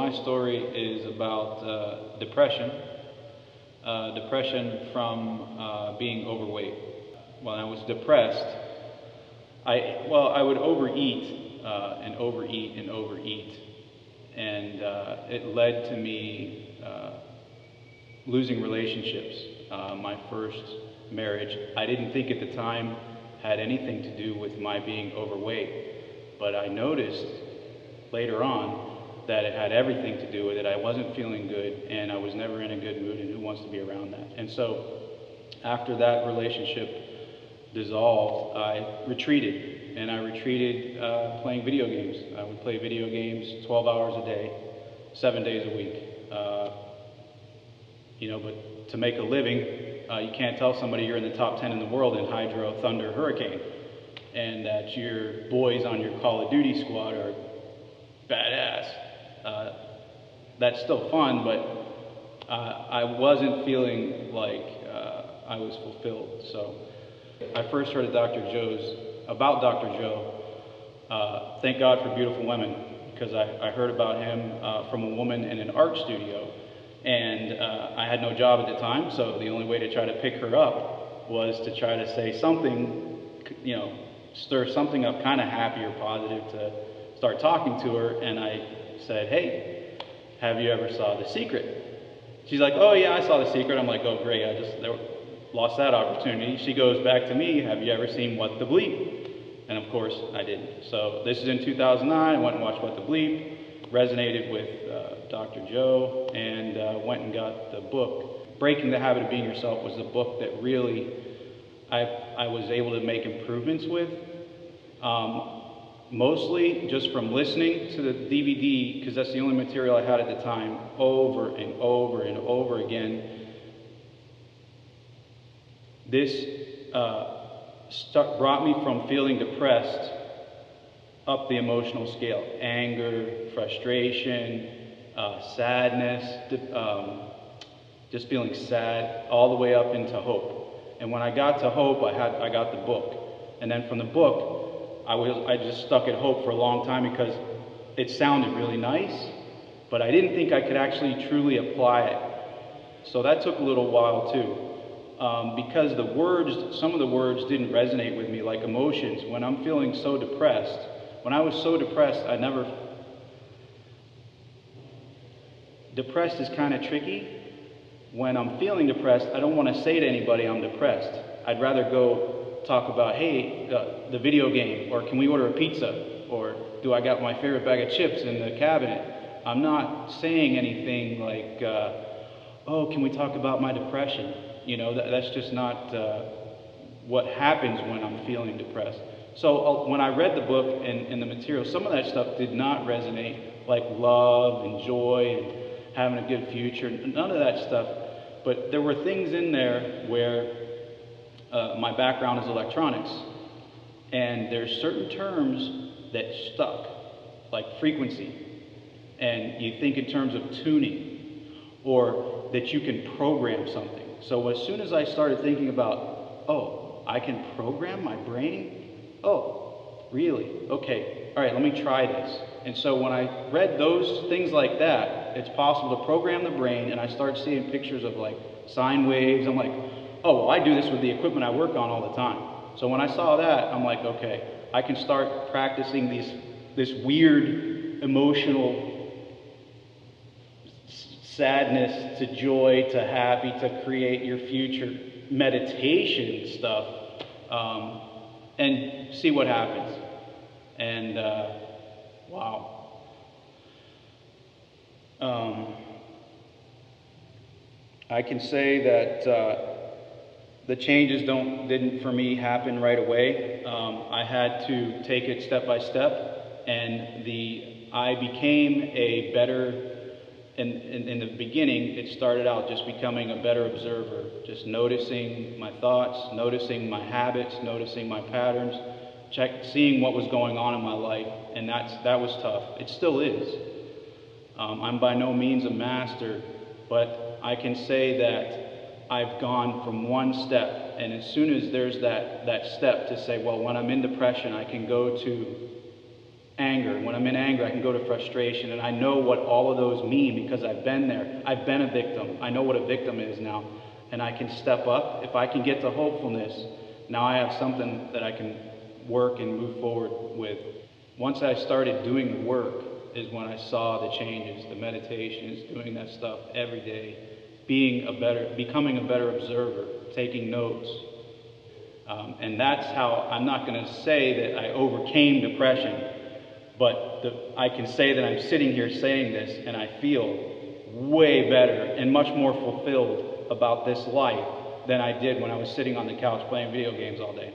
my story is about depression. Depression from being overweight. When I was depressed, I would overeat and overeat and overeat, and it led to me losing relationships. My first marriage, I didn't think at the time had anything to do with my being overweight, but I noticed later on that it had everything to do with it. I wasn't feeling good, and I was never in a good mood, and who wants to be around that? And so after that relationship dissolved, I retreated, and I retreated playing video games. I would play video games 12 hours a day, 7 days a week. But to make a living, you can't tell somebody you're in the top 10 in the world in Hydro, Thunder, Hurricane, and that your boys on your Call of Duty squad are badass. That's still fun, but I wasn't feeling like I was fulfilled. So I first heard of about Dr. Joe. Thank God for Beautiful Women, because I heard about him from a woman in an art studio, and I had no job at the time, so the only way to try to pick her up was to try to say something, stir something up kind of happy or positive to start talking to her. And I said, "Hey, have you ever saw The Secret?" She's like, "Oh yeah, I saw The Secret." I'm like, "Oh great, I just lost that opportunity." She goes back to me, "Have you ever seen What the Bleep?" And of course I didn't. So this is in 2009, I went and watched What the Bleep, resonated with Dr. Joe, and went and got the book. Breaking the Habit of Being Yourself was the book that really I was able to make improvements with. Mostly just from listening to the DVD, because that's the only material I had at the time, over and over and over again. This brought me from feeling depressed up the emotional scale. Anger, frustration, sadness, just feeling sad, all the way up into hope. And when I got to hope, I got the book. And then from the book, I just stuck at hope for a long time because it sounded really nice, but I didn't think I could actually truly apply it. So that took a little while too, because some of the words didn't resonate with me, like emotions. When I'm feeling so depressed, when I was so depressed, depressed is kind of tricky. When I'm feeling depressed, I don't want to say to anybody I'm depressed. I'd rather go talk about, hey, the video game, or can we order a pizza, or do I got my favorite bag of chips in the cabinet? I'm not saying anything like, oh, can we talk about my depression? That's just not what happens when I'm feeling depressed. So when I read the book and the material, some of that stuff did not resonate, like love and joy and having a good future, none of that stuff. But there were things in there where my background is electronics, and there's certain terms that stuck, like frequency, and you think in terms of tuning, or that you can program something. So as soon as I started thinking about, oh, I can program my brain? Oh, really? Okay, all right, let me try this. And so when I read those things like that, it's possible to program the brain, and I started seeing pictures of like sine waves. I'm like, oh, well, I do this with the equipment I work on all the time. So when I saw that, I'm like, okay, I can start practicing this weird emotional sadness to joy to happy to create your future meditation stuff, and see what happens. And wow. I can say that the changes didn't for me happen right away. I had to take it step by step, and I became a better. In the beginning, it started out just becoming a better observer, just noticing my thoughts, noticing my habits, noticing my patterns, seeing what was going on in my life, and that was tough. It still is. I'm by no means a master, but I can say that I've gone from one step, and as soon as there's that step to say, well, when I'm in depression, I can go to anger. When I'm in anger, I can go to frustration, and I know what all of those mean because I've been there. I've been a victim. I know what a victim is now, and I can step up. If I can get to hopefulness, now I have something that I can work and move forward with. Once I started doing the work is when I saw the changes, the meditations, doing that stuff every day, becoming a better observer, taking notes. And that's how, I'm not going to say that I overcame depression, but I can say that I'm sitting here saying this and I feel way better and much more fulfilled about this life than I did when I was sitting on the couch playing video games all day.